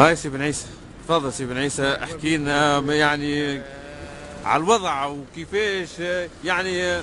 هاي سي بن عيسى، تفضل سي بن عيسى، احكي لنا يعني على الوضع وكيفاش يعني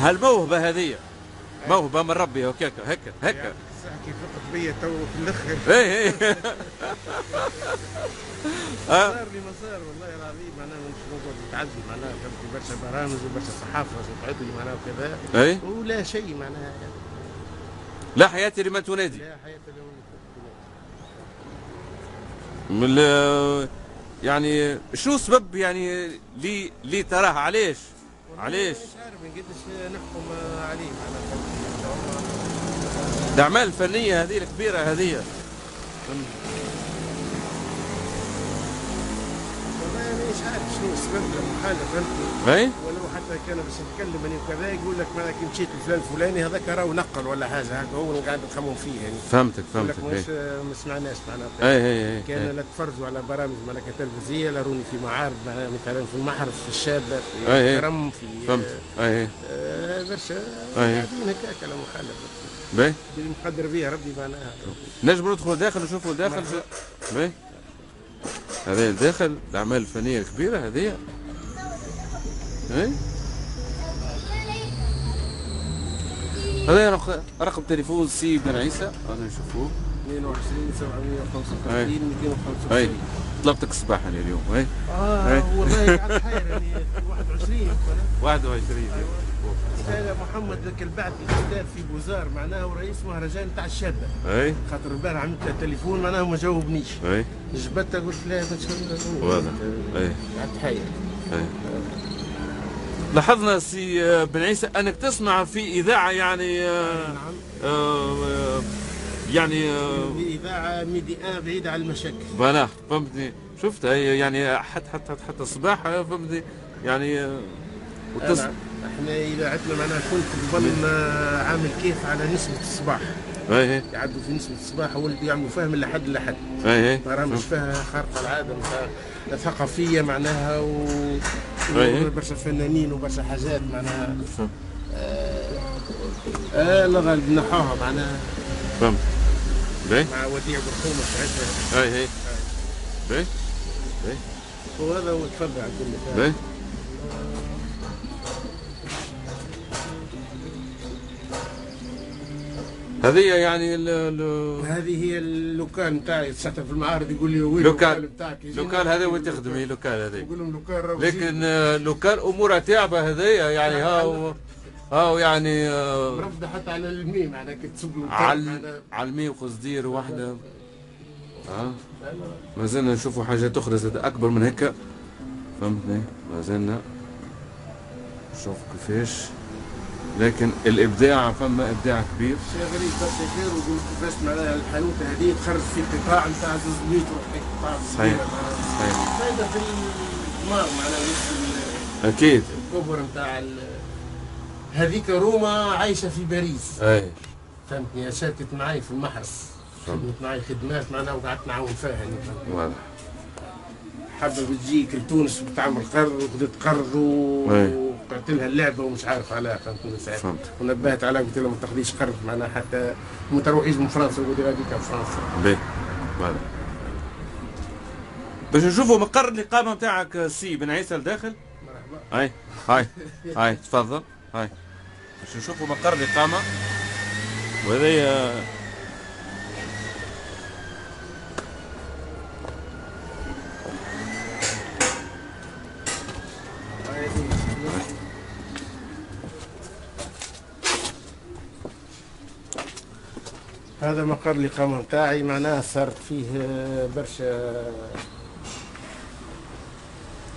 هالموهبة هذه موهبة من ربي هكاك هكا كيف بيا تو في الاخر. اي صار لي مسار والله العظيم، معناها مش نقعد نتعذب، معناها فهمتي برشا برامج وبرشا صحافه تقعد لي معناها وكذا، اي ولا شيء معناها. لا حياة لمن تنادي. لا حياة لمن من يعني شو سبب يعني لي تراه علاش؟ علاش؟ مش عارف ما نقدرش نحكم عليه معناها. الأعمال الفنية هذه الكبيرة هذه والله مش عارف شنو السبب المخالف فهمتني. اي ولو حتى كان باش نتكلم انا وكذا يقول لك مالك مشيت لفلان الفلاني هذاك راهو نقل ولا حاجه، هذا هو اللي قاعد نخمم فيه يعني. فهمتك يقول لك مش ما سمعناش معناها. اي كان لا تفرجوا على برامج معناها تلفزيونيه، لا روني في معارض معناها مثلا في المحرف في الشابه في كرم في فهمت برشا قاعدين هكاك على مخالف باهي مقدر بها ربي معناها. نجم ندخلوا داخل نشوفوا داخل باهي. هذه الداخل الأعمال الفنية الكبيرة هذه. اي هذا رقم تليفون سي بن عيسى، هذا نشوفوه 22 735 255. اي طلبتك صباحا اليوم. اي والله قاعد حاير يعني 21 هذا محمد ذاك البعث الاستاذ في بوزار معناه ورئيس مهرجان تاع الشابه. اي خاطر البارح عملت له تليفون معناه ما جاوبنيش. اي جبتها قلت لا ما تشوفش. واضح. اي قاعد حاير. لاحظنا سي بن عيسى انك تسمع في اذاعه يعني نعم. يعني اذاعه ميديا بعيده عن المشاكل. فوالا فهمتني، شفت هي يعني حتى الصباح فهمتني يعني احنا اذاعتنا معناها كنت نظن عامل كيف على نسبه الصباح. اي يعدوا في نسبه الصباح هو اللي يعملوا فهم لحد لحد. اي برامج فيها خارقه العاده ثقافيه معناها وبرشا فنانين وبرشا حاجات معناها. الله غالب نحوها معناها. فهمت. باهي مع وديع برحومه ساعتها. اي باهي باهي وهذا هو تفضل على كل حال. باهي هذه يعني هذه هي اللوكال نتاعي ساعتها في المعارض يقول لي وين لوكال نتاعك؟ لوكال هذا وين تخدمي لوكال هذه؟ نقول لهم لوكال لكن لوكال امورها تعبه هذيا يعني هاو يعني مرفده حتى على الميم معناها كي تصب على الميم قصدير واحده. ما زلنا نشوفوا حاجات اخرى زاد اكبر من هيك فهمتني. ما زلنا نشوف كيفاش، لكن الابداع فما ابداع كبير. شيء غريب برشا خير ويقول كيفاش معناها الحانوته هذه تخرج في قطاع نتاع 200 متر قطاع صحيح فايده في الدماغ معناها. اكيد الكبر نتاع هذيك روما عايشه في باريس. اي فهمتني، شاركت معي في المحرس، خدمت معي خدمات معناها وقعدت نعاون فيها يعني. واضح. حابه بتجيك لتونس وتعمل قرض وخذت قرض وقعدت لها اللعبه ومش عارف عليها فهمتني ساعتها. ونبهت عليها قلت لها ما تاخذيش قرض معناها حتى ما تروحيش من فرنسا وقولي غاديك فرنسا. باهي واضح. باش نشوفوا مقر الإقامة نتاعك سي بن عيسى لداخل. مرحبا. هاي تفضل. هاي باش نشوفوا مقر الإقامة وهذه هذا مقر الإقامة نتاعي معناها صارت فيه برشا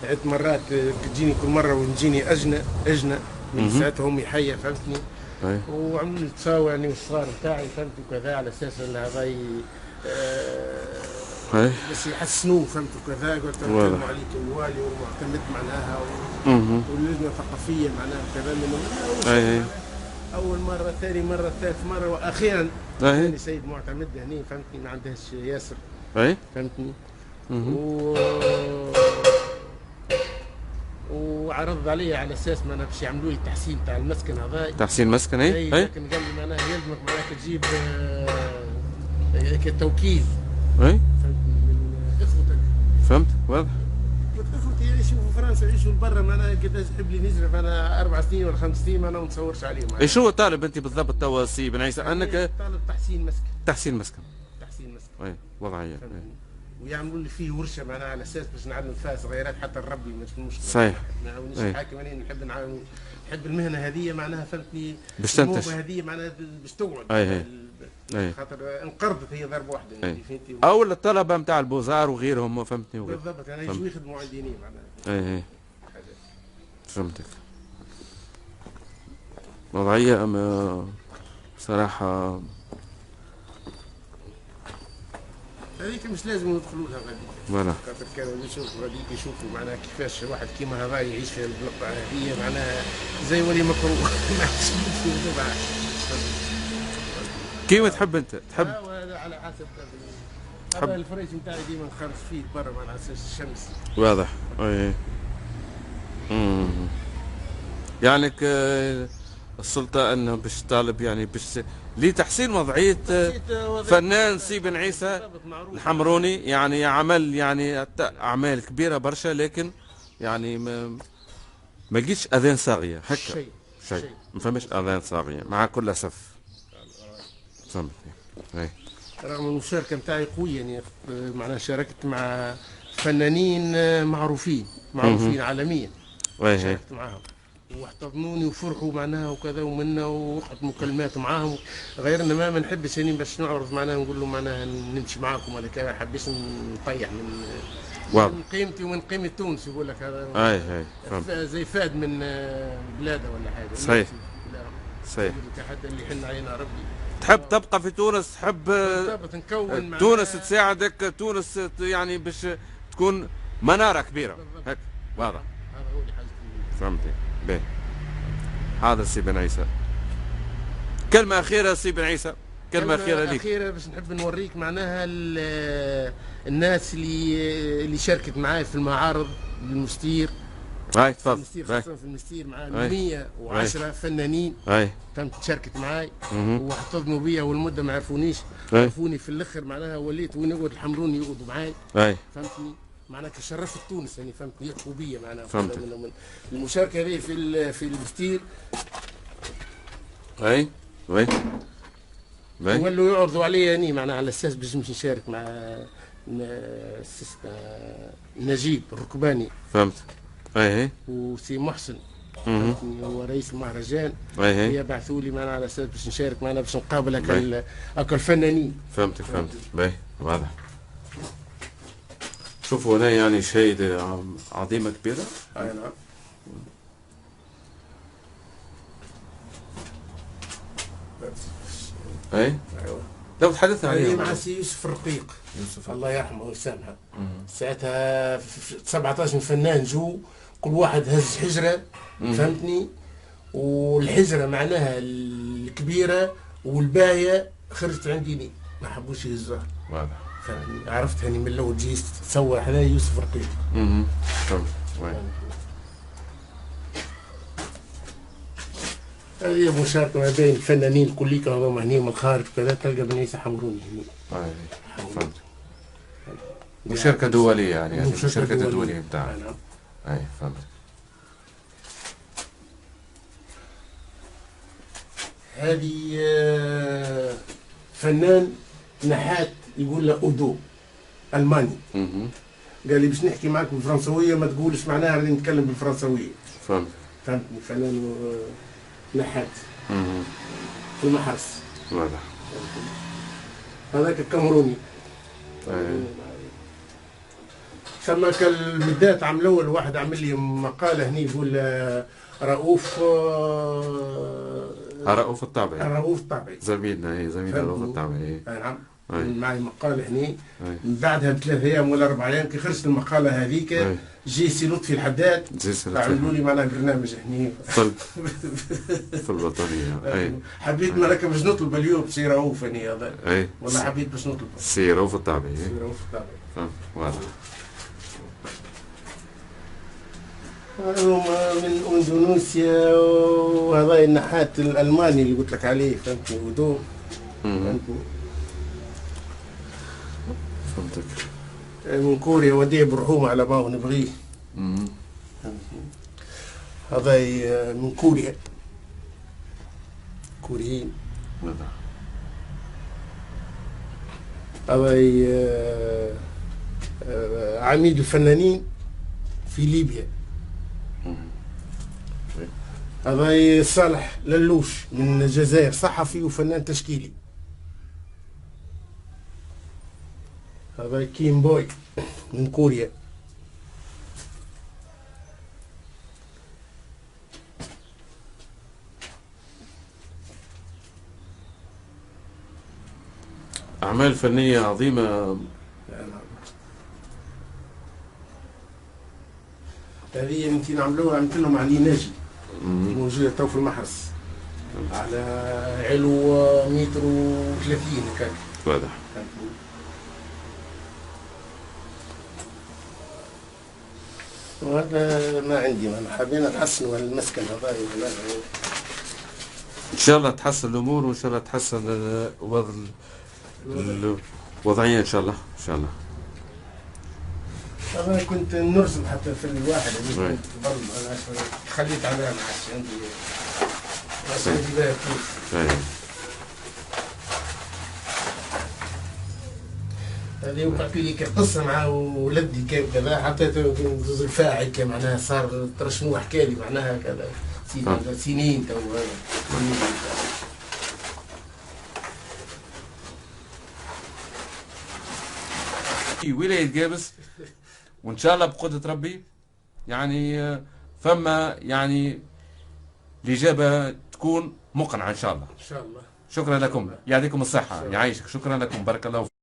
عدة مرات تجيني كل مرة ونجيني أجنة من ساعتها أمي حية فهمتني. وعملوا تساوى يعني الصغار نتاعي فهمت وكذا على أساس أن هذا بس يحسنوه فهمت وكذا. قلت نكلموا عليك الوالي والمعتمد معناها واللجنة الثقافية معناها كذا من أول مرة ثاني مرة ثالث مرة وأخيرا ثاني سيد معتمد هني فهمتني ما عندهاش ياسر فهمتني. وعرض علي على اساس معناها باش يعملوا لي التحسين تاع المسكن هذا. تحسين مسكن لكن قال لي معناها يلزمك معناها تجيب كتوكيل اي فهمتني، من اخوتك. فهمت واضح. اخوتي يعيشوا في فرنسا، يعيشوا برا، معناها قداش تحب لي نجرب انا 4 سنين ولا 5 سنين، انا ما نتصورش عليهم. اي شو طالب انت بالضبط توا سي بن عيسى؟ انك طالب تحسين مسكن. تحسين مسكن. تحسين مسكن. اي وضعيه. ويعملوا لي فيه ورشه معناها على اساس باش نعلم فيها صغيرات حتى نربي، مش مشكله. صحيح. ما نعاونيش الحاكم، انا نحب نعاون، نحب المهنه هذه معناها فهمتني. باش تنتج هذه معناها باش تقعد. اي خاطر انقرضت هي ضربه واحده يعني فهمتي. او الطلبه نتاع البوزار وغيرهم فهمتني. بالضبط، انا يجوا يخدموا عندي معناها. اي فهمتك. وضعيه اما صراحه هذيك مش لازم ندخلوا لها غادي. فوالا. خاطر كانوا يشوفوا غاديك يشوفوا معناها كيفاش واحد كيما هذا يعيش في المقطع هذه معناها زي ولي مكروه. ما كيما تحب انت تحب. هذا على حسب. تحب الفريش نتاعي ديما نخرج فيه برا على اساس الشمس. واضح. اي يعني السلطة انه باش طالب يعني باش لتحسين وضعية فنان سي بن عيسى الحمروني، يعني عمل يعني اعمال كبيرة برشا، لكن يعني ما جيتش اذان صاغية هكا. شيء ما فهمش اذان صاغية مع كل اسف. فهمتني. رغم المشاركة نتاعي قوية يعني، معناها شاركت مع فنانين معروفين عالميا. شاركت معاهم واحتضنوني وفرحوا معناها وكذا ومنا، وقعدت مكالمات معاهم. غير ان ما نحبش يعني باش نعرض معناها نقول لهم معناها نمشي معاكم ولا كذا، حبيت نطيح من قيمتي ومن قيمة تونس. يقول لك هذا زي فاد من بلاده ولا حاجة. صحيح. حتى اللي يحن علينا ربي. تحب تبقى في تونس، تحب نكون تونس تساعدك، تونس يعني باش تكون منارة كبيرة هيك. واضح. هذا هو اللي حاجتي. فهمتي. باهي. هذا سي بن عيسى. كلمة أخيرة سي بن عيسى، كلمة أخيرة ليك. أخيرة باش نحب نوريك معناها الناس اللي شاركت معاي في المعارض بالمستير. هاي تفضل. خاصة في المستير مع 110 فنانين. فهمت، شاركت معاي واحتضنوا بيا، والمدة ما عرفونيش، عرفوني في الآخر معناها وليت وين يقعد الحمروني يقعدوا معاي. فهمتني، معناها شرفت تونس يعني فهمتني، يحكوا بيا معناها. فهمت. المشاركة هذه في المستير. ولوا يعرضوا علي يعني معناها على اساس باش نمشي نشارك مع نجيب الركباني. فهمت. وسي محسن هو رئيس المهرجان. يبعثوا لي معنا على اساس باش نشارك معنا باش نقابل هكا الفنانين. فهمتك. باهي واضح. شوفوا هنا يعني شهيدة عظيمة كبيرة. نعم. لو تحدثنا عليه مع سي يوسف الرقيق الله يرحمه ويسامحه. ساعتها 17 فنان جو، كل واحد هز حجره. فهمتني، والحجره معناها الكبيره والبايه خرجت عندي ما حبوش يهزوها. واضح. فهمتني، عرفت هاني من الاول جيت تصور حذايا يوسف الرقيق. فهمت. هذه مشاركة ما بين الفنانين الكل هذوما هني من الخارج كذا، تلقى بن عيسى حمروني هني. فهمت. مشاركة دولية يعني مشاركة دولية بتاعها. فهمت. هذه فنان نحات يقول له أودو ألماني. قال لي باش نحكي معك بالفرنسوية ما تقولش معناها راني نتكلم بالفرنسوية. فهمتني، فنان نحات في المحرس. واضح. هذاك الكامروني. ثم كالمدات عام الاول واحد عمل لي مقاله هني يقول رؤوف الطابعي. زميلنا رؤوف الطابعي. نعم. معي مقاله هني. من بعدها ب3 ايام ولا 4 ايام كي خرجت المقاله هذيك جي سي لطفي الحداد عملوا لي معناها برنامج هني في الوطنيه. حبيت مالك باش نطلب اليوم سي رؤوف هني هذا. والله حبيت باش نطلب سي رؤوف الطابعي. واضح. هما من اندونيسيا، وهذا النحات الالماني اللي قلت لك عليه. فهمتني، ودو. فهمتني. فهمتك. من كوريا وديه برحومه على ما هو نبغيه. هذا من كوريا، كوريين. هذا عميد الفنانين في ليبيا. هذا صالح للوش من الجزائر، صحفي وفنان تشكيلي. هذا كيم بوي من كوريا. أعمال فنية عظيمة. هذه يمكن عملوها، عملت لهم علي ناجي، موجودة تو في المحرس، على علو 130 متر هكاك. واضح. وهذا ما عندي، ما حبينا نحسنوا المسكن هذا. إن شاء الله تحسن الأمور، وإن شاء الله تحسن الوضعية إن شاء الله. إن شاء الله. أنا كنت نرسم حتى في الواحد اللي كنت برضه أنا خليت عليها، ما عادش عندي، ما عندي بها فلوس. هذه وقعت لي قصة مع ولدي كيف كذا، حتى جزء الفاعل كان معناها صار ترى شنو حكى لي معناها كذا سنين تو في ولاية جابس، وإن شاء الله بقدرة ربي يعني فما يعني الإجابة تكون مقنعة إن شاء الله. إن شاء الله. شكرا لكم، يعطيكم الصحة، يعيشك. شكرا لكم، بارك الله فيكم.